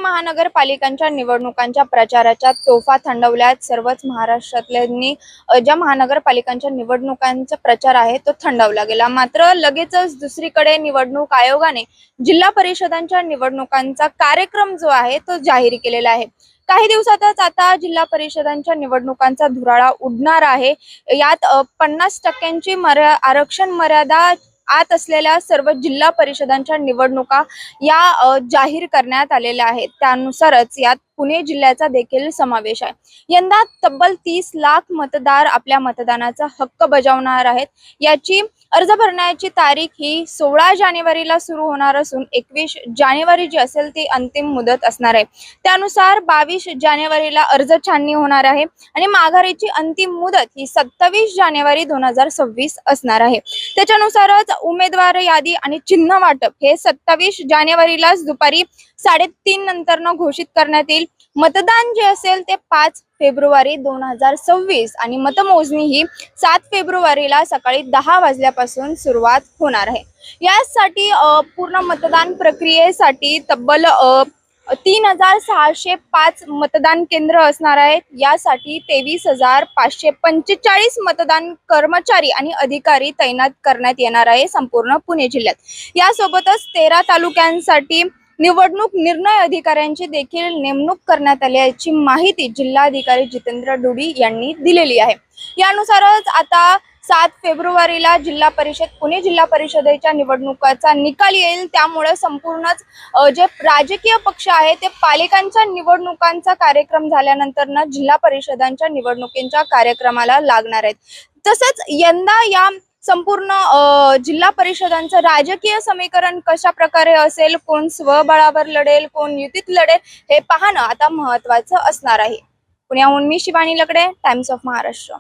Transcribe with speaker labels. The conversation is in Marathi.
Speaker 1: महानगरपालिकांच्या निवडणुकांच्या प्रचाराच्या तोफा थंडवल्यात। सर्वच महाराष्ट्रातल्यांनी ज्या महानगरपालिकांच्या निवडणुकांचा प्रचार आहे तो थंडवला गेला। मात्र लगेचच दुसरीकडे निवडणूक आयोगाने जिल्हा परिषदांच्या निवडणुकांचा कार्यक्रम जो आहे तो जाहीर केलेला आहे। काही दिवसातच आता जिल्हा परिषदांच्या निवडणुकांचा धुराळा उडणार आहे। यात 50% आरक्षण मर्यादा आत असलेल्या सर्व जिल्हा परिषदांच्या निवडणुका या जाहीर करण्यात आलेल्या आहेत। त्यानुसारच यात पुणे जिल्ह्याचा देखील समावेश आहे। यंदा तब्बल 30 लाख मतदार आपल्या मतदानाचा हक्क बजावणार आहेत। याची अर्ज भरण्याची तारीख ही 16 जानेवारीला सुरू होणार असून 21 जानेवारी जी असेल ती अंतिम मुदत असणार आहे। त्यानुसार 22 जानेवारीला अर्ज छाननी होणार आहे आणि माघारीची अंतिम मुदत ही 27 जानेवारी 2026 असणार आहे। त्याच्यानुसारच उमेदवार यादी आणि चिन्ह वाटप हे 27 जानेवारीलाच दुपारी 3:30 नंतर घोषित करण्यात येईल। मतदान जे असेल ते 5 फेब्रुवारी 2026 आणि मतमोजणी ही 7 फेब्रुवारीला सकाळी 10 वाजल्यापासून सुरुवात होणार आहे। यासाठी पूर्ण मतदान प्रक्रियेसाठी तब्बल 3605 मतदान केंद्र असणार आहेत। यासाठी 23,545 मतदान कर्मचारी आणि अधिकारी तैनात करण्यात येणार आहे संपूर्ण पुणे जिल्ह्यात। यासोबतच 13 तालुक्यांसाठी निवडणूक निर्णय अधिकाऱ्यांची देखील नेमणूक करण्यात आल्याची माहिती जिल्हाधिकारी जितेंद्र डुडी यांनी दिलेली आहे। यानुसारच आता 7 फेब्रुवारीला पुणे जिल्हा परिषदेच्या निवडणुकाचा निकाल येईल। त्यामुळे संपूर्णच जे राजकीय पक्ष आहे ते पालिकांच्या निवडणुकांचा कार्यक्रम झाल्यानंतर जिल्हा परिषदांच्या निवडणुकींच्या कार्यक्रमाला लागणार आहेत। तसंच यंदा या संपूर्ण जिल्हा परिषदांचं राजकीय समीकरण कशा प्रकारे असेल, कोण स्वबळावर लढेल, कोण युतीत लढेल हे पाहणं आता महत्त्वाचं असणार आहे। पुण्याहून मी शिवानी लकडे, टाइम्स ऑफ महाराष्ट्र।